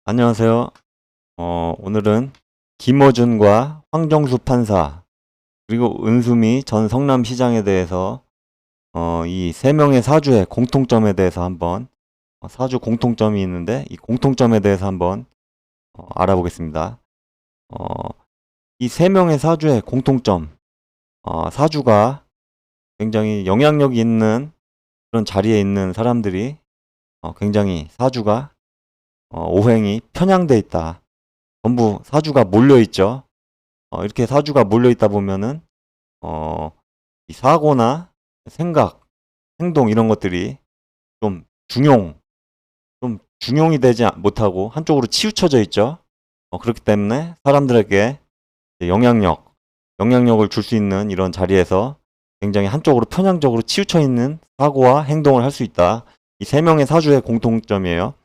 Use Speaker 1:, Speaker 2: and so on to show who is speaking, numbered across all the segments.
Speaker 1: 안녕하세요. 오늘은 김어준과 황정수 판사, 그리고 은수미 전 성남시장에 대해서 이 세 명의 사주의 공통점에 대해서 한번 사주 공통점이 있는데 이 공통점에 대해서 한번 알아보겠습니다. 이 세 명의 사주의 공통점, 사주가 굉장히 영향력이 있는 그런 자리에 있는 사람들이 굉장히 사주가 오행이 편향돼 있다. 전부 사주가 몰려있죠. 이렇게 사주가 몰려있다 보면은, 이 사고나 생각, 행동 이런 것들이 좀 중용이 되지 못하고 한쪽으로 치우쳐져 있죠. 그렇기 때문에 사람들에게 영향력을 줄 수 있는 이런 자리에서 굉장히 한쪽으로 편향적으로 치우쳐 있는 사고와 행동을 할 수 있다. 이 세 명의 사주의 공통점이에요.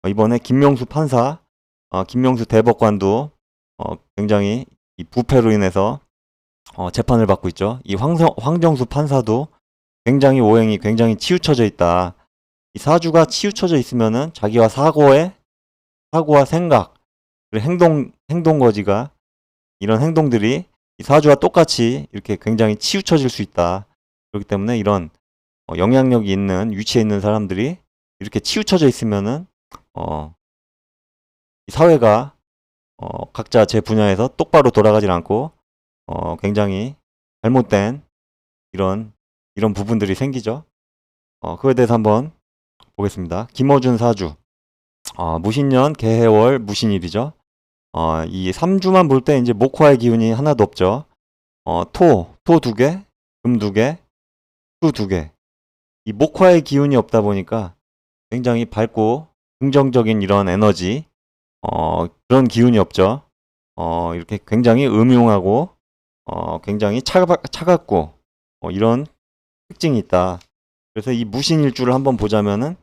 Speaker 1: 이번에 김명수 판사, 김명수 대법관도 굉장히 이 부패로 인해서 재판을 받고 있죠. 이 황정수 판사도 굉장히 오행이 굉장히 치우쳐져 있다. 이 사주가 치우쳐져 있으면은 자기와 사고와 생각, 그리고 행동 거지가 이런 행동들이 이 사주와 똑같이 이렇게 굉장히 치우쳐질 수 있다. 그렇기 때문에 이런 영향력이 있는 위치에 있는 사람들이 이렇게 치우쳐져 있으면은 이 사회가 각자 제 분야에서 똑바로 돌아가질 않고 굉장히 잘못된 이런 부분들이 생기죠. 그거에 대해서 한번 보겠습니다. 김어준 사주, 무신년 개해월 무신일이죠. 이 3주만 볼 때 이제 목화의 기운이 하나도 없죠. 토 두 개, 금 두 개, 수 두 개. 이 목화의 기운이 없다 보니까 굉장히 밝고 긍정적인 이런 에너지, 그런 기운이 없죠. 이렇게 굉장히 음흉하고, 굉장히 차갑고, 이런 특징이 있다. 그래서 이 무신일주를 한번 보자면은,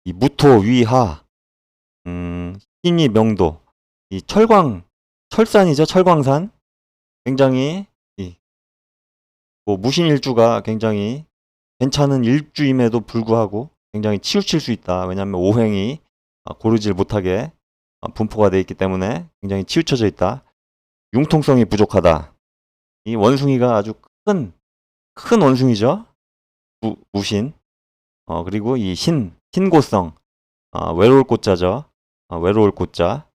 Speaker 1: 이 무토, 위, 하, 신이 명도, 이 철산이죠, 철광산. 굉장히, 뭐 무신일주가 굉장히 괜찮은 일주임에도 불구하고 굉장히 치우칠 수 있다. 왜냐하면 오행이 고르질 못하게 분포가 되어 있기 때문에 굉장히 치우쳐져 있다. 융통성이 부족하다. 이 원숭이가 아주 큰 원숭이죠. 무신. 그리고 이 신고성. 외로울 꽃자죠. 외로울 꽃자.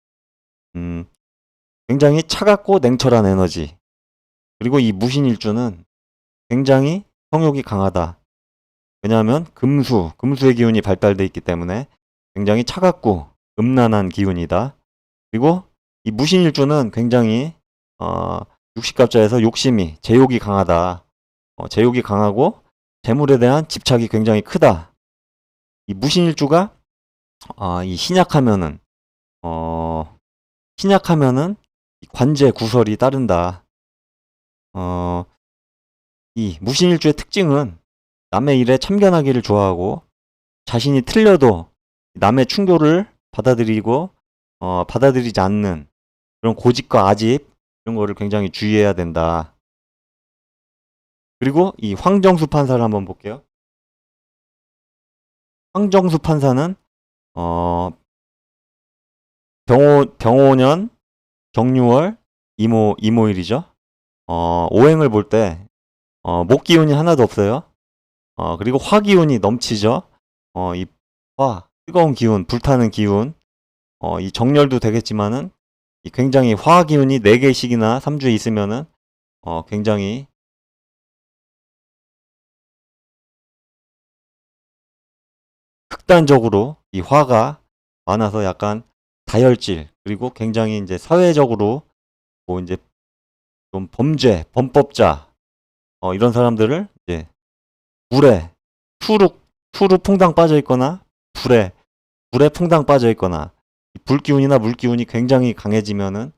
Speaker 1: 굉장히 차갑고 냉철한 에너지. 그리고 이 무신일주는 굉장히 성욕이 강하다. 왜냐하면 금수의 기운이 발달되어 있기 때문에 굉장히 차갑고 음란한 기운이다. 그리고 이 무신일주는 굉장히 육식갑자에서 제욕이 강하다. 제욕이 강하고 재물에 대한 집착이 굉장히 크다. 이 무신일주가 이 신약하면은 관제 구설이 따른다. 이 무신일주의 특징은 남의 일에 참견하기를 좋아하고 자신이 틀려도 남의 충고를 받아들이지 않는 그런 고집과 아집 이런 거를 굉장히 주의해야 된다. 그리고 이 황정수 판사를 한번 볼게요. 황정수 판사는 병오년 정유월 이모일이죠. 오행을 볼 때 목 기운이 하나도 없어요. 그리고 화 기운이 넘치죠. 이 뜨거운 기운, 불타는 기운, 이 정열도 되겠지만은 굉장히 화 기운이 4개씩이나 3주에 있으면은 굉장히 극단적으로 이 화가 많아서 약간 다혈질, 그리고 굉장히 이제 사회적으로 뭐 이제 좀 범법자, 이런 사람들을 이제 물에 푸르 퐁당 빠져 있거나 불에 퐁당 빠져 있거나 불기운이나 물기운이 굉장히 강해지면은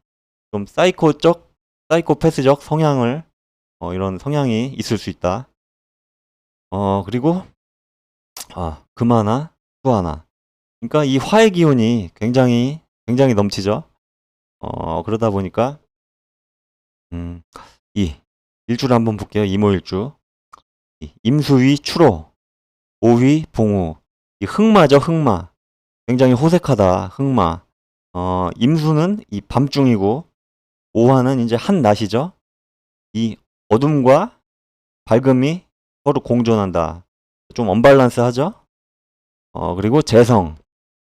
Speaker 1: 좀 사이코패스적 성향을 이런 성향이 있을 수 있다. 그리고 금 하나, 수 하나. 그러니까 이 화의 기운이 굉장히 넘치죠. 그러다 보니까 이 일주를 한번 볼게요. 이모일주. 임수위 추로, 오위 봉우. 이 흑마죠, 흑마. 굉장히 호색하다, 흑마. 임수는 이 밤중이고, 오화는 이제 한낮이죠. 이 어둠과 밝음이 서로 공존한다. 좀 언밸런스 하죠? 그리고 재성.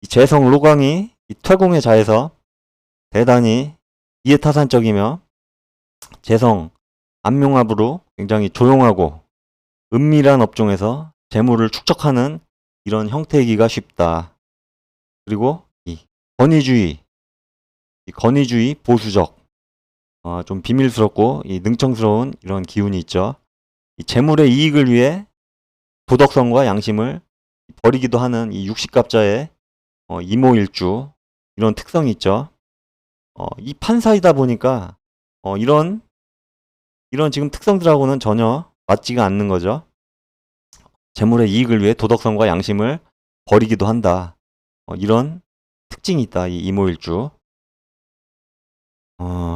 Speaker 1: 이 재성 로광이 이 퇴공의 자에서 대단히 이해타산적이며, 재성 안명합으로 굉장히 조용하고 은밀한 업종에서 재물을 축적하는 이런 형태이기가 쉽다. 그리고 이 건의주의 보수적, 좀 비밀스럽고 이 능청스러운 이런 기운이 있죠. 이 재물의 이익을 위해 도덕성과 양심을 버리기도 하는 이 육식갑자의 이모일주, 이런 특성이 있죠. 이 판사이다 보니까 이런 지금 특성들하고는 전혀 맞지가 않는 거죠. 재물의 이익을 위해 도덕성과 양심을 버리기도 한다. 이런 특징이 있다, 이 이모일주.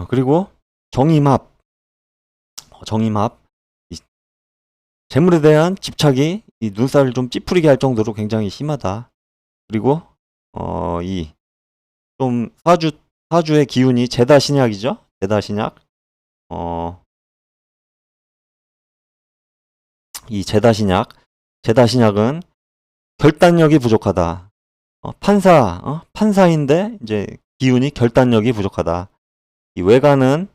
Speaker 1: 그리고 정임합. 이 재물에 대한 집착이 이 눈살을 좀 찌푸리게 할 정도로 굉장히 심하다. 그리고 이 좀 사주의 기운이 제다신약이죠. 제다신약. 이 제다신약은 결단력이 부족하다. 판사인데 이제 기운이 결단력이 부족하다. 이 외관은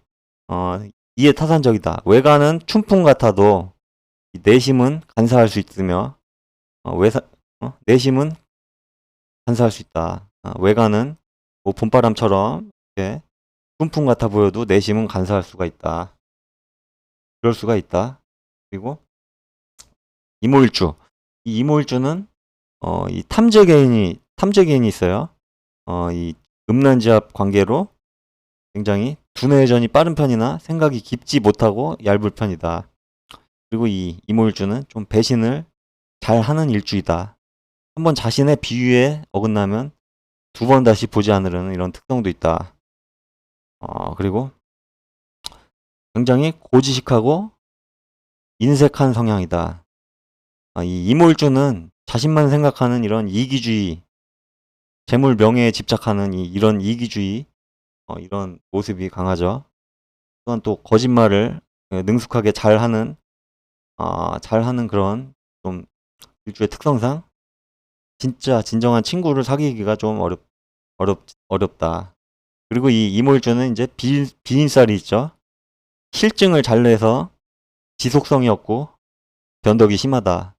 Speaker 1: 이해타산적이다. 외관은 춘풍 같아도 이 내심은 간사할 수 있으며, 내심은 간사할 수 있다. 외관은 뭐 봄바람처럼 이렇게 춘풍 같아 보여도 내심은 간사할 수가 있다. 그럴 수가 있다. 그리고 이모일주. 이 이모일주는 이 탐재개인이 있어요. 이 음란지합 관계로 굉장히 두뇌회전이 빠른 편이나 생각이 깊지 못하고 얇은 편이다. 그리고 이 이모일주는 좀 배신을 잘 하는 일주이다. 한번 자신의 비유에 어긋나면 두 번 다시 보지 않으려는 이런 특성도 있다. 그리고 굉장히 고지식하고 인색한 성향이다. 이 이모일주는 자신만 생각하는 이런 이기주의, 재물 명예에 집착하는 이런 이기주의, 이런 모습이 강하죠. 또한 또 거짓말을 능숙하게 잘하는 그런 좀 일주의 특성상 진짜 진정한 친구를 사귀기가 좀 어렵다. 그리고 이 이모일주는 이제 비인살이 있죠. 실증을 잘 내서 지속성이 없고 변덕이 심하다.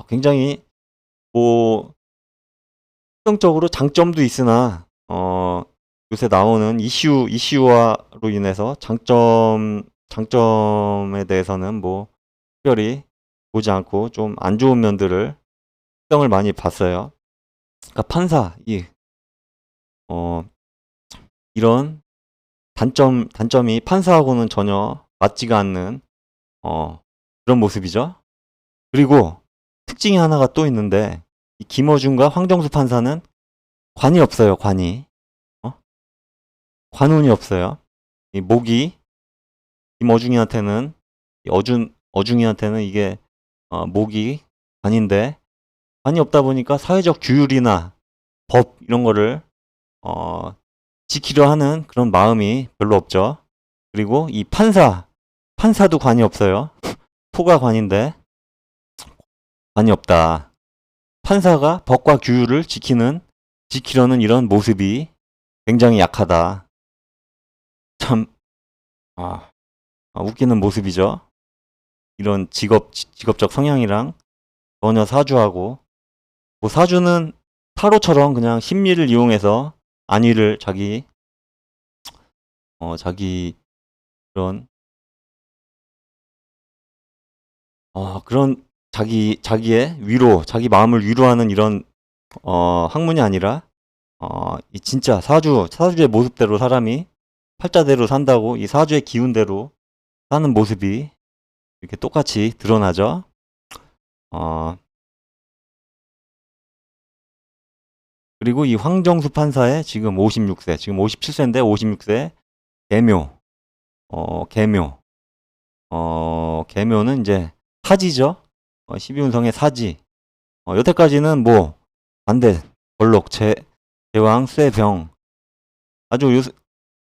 Speaker 1: 굉장히 뭐 특성적으로 장점도 있으나 요새 나오는 이슈화로 인해서 장점에 대해서는 뭐 특별히 보지 않고 좀 안 좋은 면들을 특성을 많이 봤어요. 그러니까 판사 이런 단점이 판사하고는 전혀 맞지가 않는 그런 모습이죠. 그리고 특징이 하나가 또 있는데 이 김어준과 황정수 판사는 관이 없어요. 관운이 없어요. 이 목이 김어중이한테는 어중이한테는 이게 목이 관인데, 관이 없다 보니까 사회적 규율이나 법 이런 거를 지키려 하는 그런 마음이 별로 없죠. 그리고 이 판사도 관이 없어요. 토가 관인데 관이 없다. 판사가 법과 규율을 지키려는 이런 모습이 굉장히 약하다. 참 웃기는 모습이죠. 이런 직업적 성향이랑 전혀 사주하고, 뭐 사주는 타로처럼 그냥 심리를 이용해서 안위를 자기 그런 그런 자기의 위로, 자기 마음을 위로하는 이런 학문이 아니라 이 진짜 사주의 모습대로 사람이 팔자대로 산다고, 이 사주의 기운대로 사는 모습이 이렇게 똑같이 드러나죠. 그리고 이 황정수 판사의 지금 56세, 지금 57세인데 56세 계묘, 계묘는 이제 사지죠. 12운성의 사지. 여태까지는 뭐 반대, 걸록, 제왕, 쇠병 아주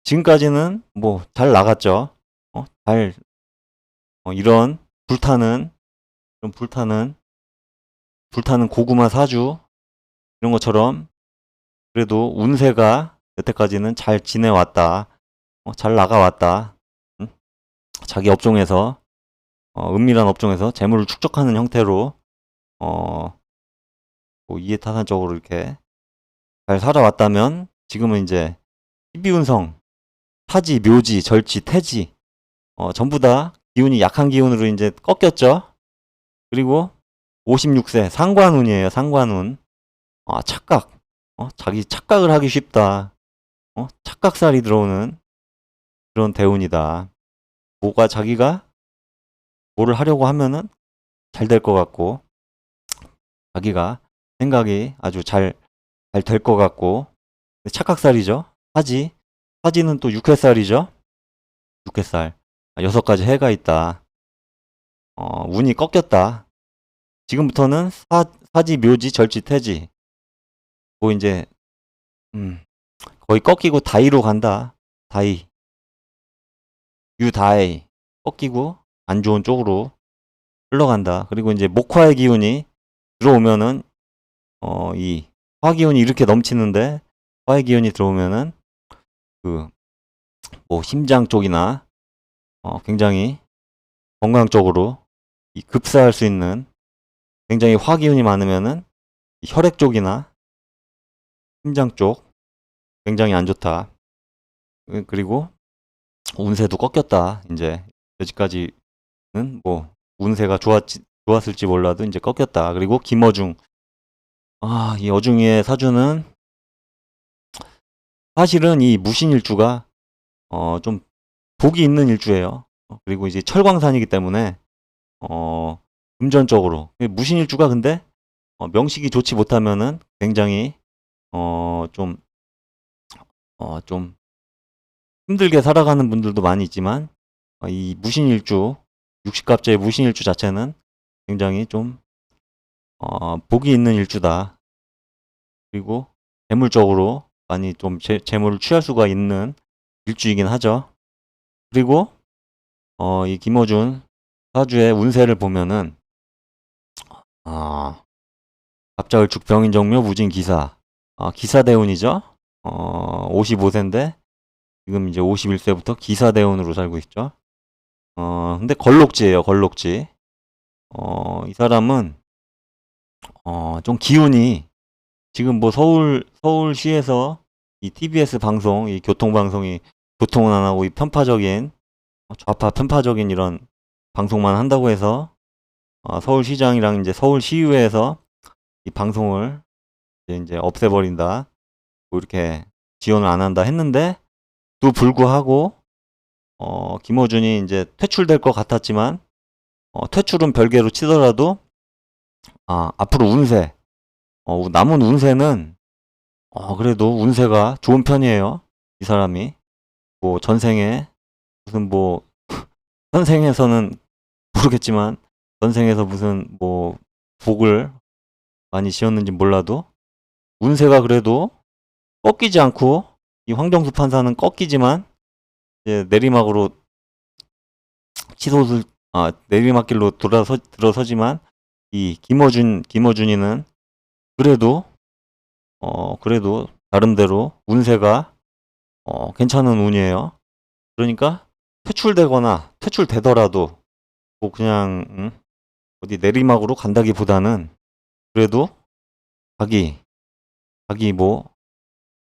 Speaker 1: 지금까지는 뭐 잘 나갔죠. 잘 이런 불타는 좀 불타는 고구마 사주 이런 것처럼 그래도 운세가 여태까지는 잘 지내왔다. 잘 나가왔다. 응? 자기 업종에서 은밀한 업종에서 재물을 축적하는 형태로 뭐 이해타산적으로 이렇게 잘 살아왔다면 지금은 이제 희비운성, 타지, 묘지, 절지, 태지 전부 다 기운이 약한 기운으로 이제 꺾였죠. 그리고 56세 상관운이에요. 상관운. 착각. 자기 착각을 하기 쉽다. 착각살이 들어오는 그런 대운이다. 뭐가 자기가 뭐를 하려고 하면은 잘 될 것 같고 자기가 생각이 아주 잘 될 것 같고 착각살이죠. 사지는 또 육회살이죠. 육회살. 6가지 해가 있다. 운이 꺾였다. 지금부터는 사지, 묘지, 절지, 태지. 뭐 이제 거의 꺾이고 다이로 간다. 다이. 유다이. 꺾이고 안 좋은 쪽으로 흘러간다. 그리고 이제 목화의 기운이 들어오면은 이 화기운이 이렇게 넘치는데 화의 기운이 들어오면은 그 뭐 심장 쪽이나 굉장히 건강 쪽으로 급사할 수 있는 굉장히 화기운이 많으면은 이 혈액 쪽이나 심장 쪽 굉장히 안 좋다. 그리고 운세도 꺾였다. 이제 여기까지는 뭐 운세가 좋았을지 몰라도 이제 꺾였다. 그리고 김어중. 이 어중이의 사주는 사실은 이 무신일주가 좀 복이 있는 일주예요. 그리고 이제 철광산이기 때문에 금전적으로 무신일주가 근데 명식이 좋지 못하면은 굉장히 좀 힘들게 살아가는 분들도 많이 있지만 이 무신일주 60갑자의 무신일주 자체는 굉장히 좀 복이 있는 일주다. 그리고 재물적으로 많이 좀 재물을 취할 수가 있는 일주이긴 하죠. 그리고 이 김어준 사주의 운세를 보면은 갑자을축 병인정묘 무진기사 기사대운이죠. 55세인데 지금 이제 51세부터 기사대운으로 살고 있죠. 근데 걸록지예요. 걸록지. 이 사람은 좀 기운이 지금 뭐 서울시에서 이 TBS 방송, 이 교통방송이 교통은 안 하고 이 편파적인 좌파 편파적인 이런 방송만 한다고 해서 서울시장이랑 이제 서울시의회에서 이 방송을 이제 없애버린다. 뭐 이렇게 지원을 안 한다 했는데 또 불구하고 김어준이 이제 퇴출될 것 같았지만 퇴출은 별개로 치더라도 앞으로 운세 남은 운세는 그래도 운세가 좋은 편이에요. 이 사람이 뭐 전생에 무슨 뭐 현생에서는 모르겠지만 전생에서 무슨 뭐 복을 많이 지었는지 몰라도 운세가 그래도 꺾이지 않고 이 황정수 판사는 꺾이지만 이제 내리막으로 치솟을 내리막길로 들어서지만 이 김어준이는 그래도 나름대로 운세가 괜찮은 운이에요. 그러니까 퇴출되더라도 뭐 그냥 어디 내리막으로 간다기보다는 그래도 자기 뭐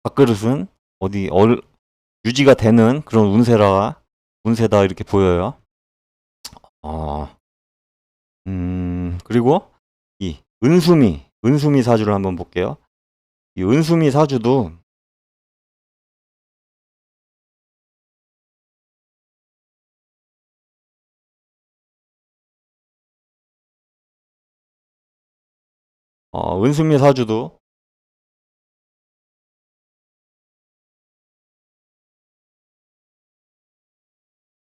Speaker 1: 밥그릇은 어디 유지가 되는 그런 운세다 이렇게 보여요. 그리고 이 은수미 사주를 한번 볼게요. 이 은수미 사주도 은수미 사주도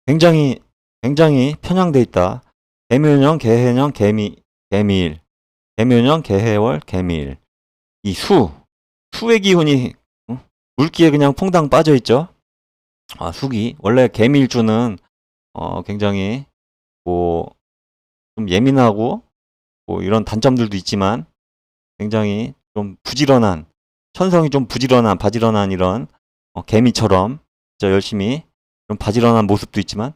Speaker 1: 굉장히 편향돼 있다. 개묘년, 개해년, 개미일. 개묘년, 개해월, 개미일. 이 수의 기운이 물기에 그냥 퐁당 빠져 있죠. 수기. 원래 개미일주는 굉장히 뭐 좀 예민하고 뭐 이런 단점들도 있지만 굉장히 좀 부지런한, 천성이 좀 부지런한, 바지런한 이런 개미처럼 진짜 열심히 좀 바지런한 모습도 있지만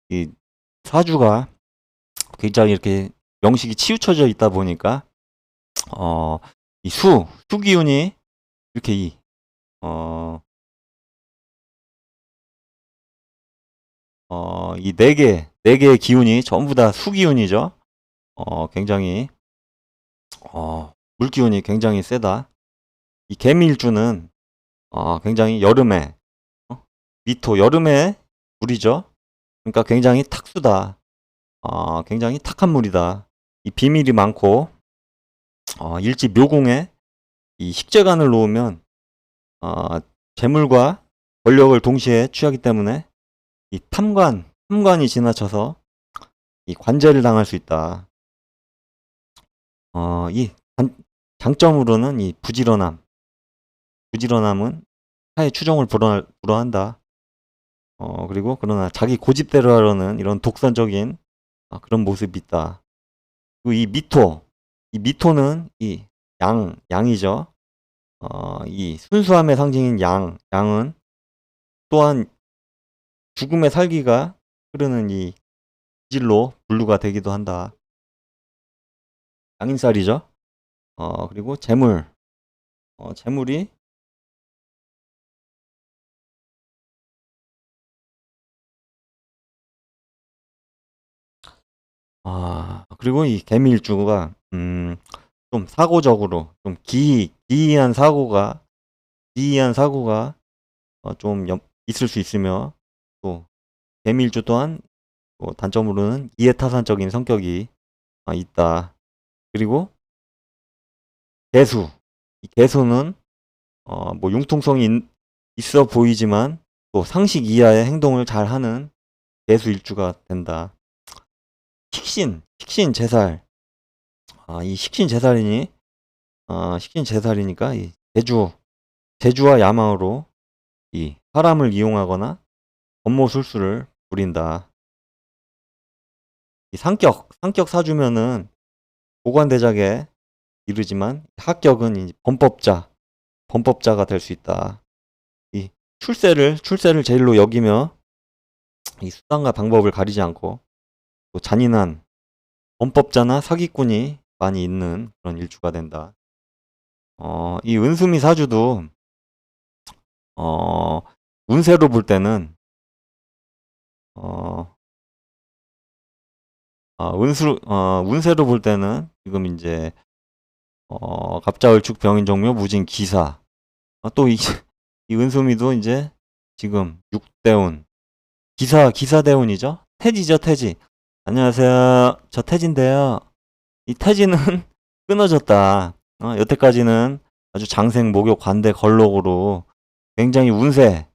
Speaker 1: 이 사주가 굉장히 이렇게 명식이 치우쳐져 있다 보니까 이 수기운이 이렇게 이 네 개의 기운이 전부 다 수기운이죠. 굉장히 물기운이 굉장히 세다. 이 개미일주는 굉장히 여름에 미토 여름에 물이죠. 그러니까 굉장히 탁수다. 굉장히 탁한 물이다. 이 비밀이 많고 일지 묘공에 이 식재간을 놓으면 재물과 권력을 동시에 취하기 때문에 이 탐관이 지나쳐서 이 관제를 당할 수 있다. 이 장점으로는 이 부지런함은 타의 추종을 불허한다. 그리고 그러나 자기 고집대로 하려는 이런 독선적인 그런 모습이 있다. 그리고 이 미토는 이 양이죠. 이 순수함의 상징인 양은 또한 죽음의 살기가 흐르는 이 기질로 분류가 되기도 한다. 양인살이죠. 그리고 재물이 그리고 이 개미일주가 좀 사고적으로 좀 기이한 사고가 좀 있을 수 있으며 또 개미일주 또한 단점으로는 이해타산적인 성격이 있다. 그리고 이 개수는 뭐 융통성이 있어 보이지만 또 상식 이하의 행동을 잘 하는 개수일주가 된다. 식신제살. 이 식신제살이니까 이 재주와 야망으로 이 사람을 이용하거나 권모술수를 부린다. 이 상격 사주면은 고관대작에 이르지만 하격은 이 범법자가 될 수 있다. 이 출세를 제일로 여기며 이 수단과 방법을 가리지 않고 또 잔인한 범법자나 사기꾼이 많이 있는 그런 일주가 된다. 이 은수미 사주도 운세로 볼 때는 운세로 볼 때는 지금 이제 갑자을축 병인종묘 무진기사 또 이 은수미도 이제 지금 6대운 기사대운이죠. 태지죠, 태지. 안녕하세요. 저 태진데요. 이 태지는 끊어졌다. 여태까지는 아주 장생, 목욕, 관대, 걸록으로 굉장히 운세,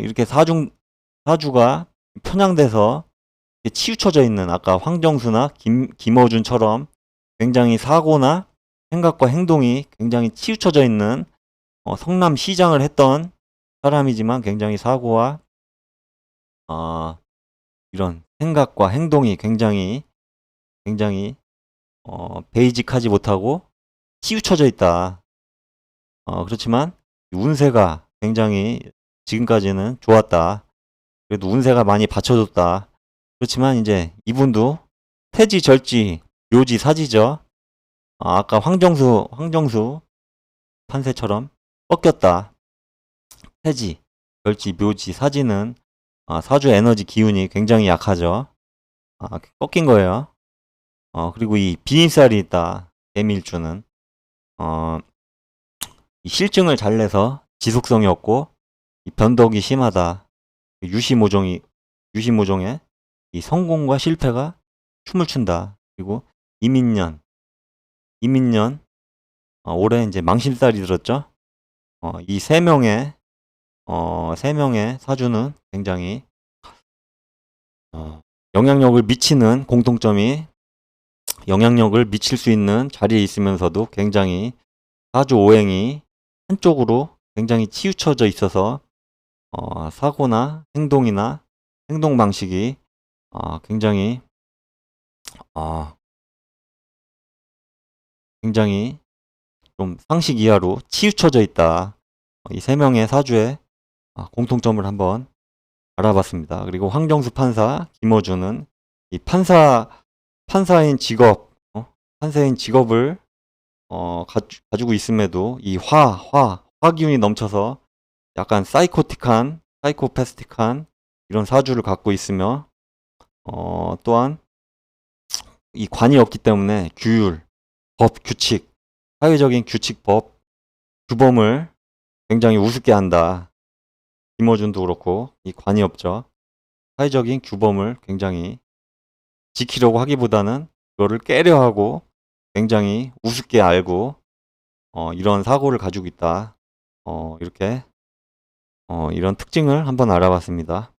Speaker 1: 이렇게 사주가 편향돼서 치우쳐져 있는 아까 황정수나 김어준처럼 굉장히 사고나 생각과 행동이 굉장히 치우쳐져 있는 성남시장을 했던 사람이지만 굉장히 사고와 이런 생각과 행동이 굉장히 베이직하지 못하고 치우쳐져 있다. 그렇지만 운세가 굉장히 지금까지는 좋았다. 그래도 운세가 많이 받쳐줬다. 그렇지만 이제 이분도 태지, 절지, 묘지, 사지죠. 아까 황정수 판세처럼 꺾였다. 태지, 절지, 묘지, 사지는 사주 에너지 기운이 굉장히 약하죠. 꺾인 거예요. 그리고 이 비인살이 있다. 개미일주는 이 실증을 잘 내서 지속성이 없고 이 변덕이 심하다. 유시모종에 이 성공과 실패가 춤을 춘다. 그리고 이민년 올해 이제 망신살이 들었죠. 이 세 명의 사주는 굉장히 영향력을 미치는 공통점이 영향력을 미칠 수 있는 자리에 있으면서도 굉장히 사주 오행이 한쪽으로 굉장히 치우쳐져 있어서 사고나 행동이나 행동 방식이 굉장히 굉장히 좀 상식 이하로 치우쳐져 있다. 이 세 명의 사주의 공통점을 한번 알아봤습니다. 그리고 황정수 판사, 김어준은 이 판사인 직업, 판사인 직업을 가지고 있음에도 이 화기운이 넘쳐서 약간 사이코패스틱한 이런 사주를 갖고 있으며, 또한 이 관이 없기 때문에 규율, 법, 규칙, 사회적인 규칙, 법, 규범을 굉장히 우습게 한다. 김어준도 그렇고, 이 관이 없죠. 사회적인 규범을 굉장히 지키려고 하기보다는 그거를 깨려 하고 굉장히 우습게 알고, 이런 사고를 가지고 있다. 이렇게, 이런 특징을 한번 알아봤습니다.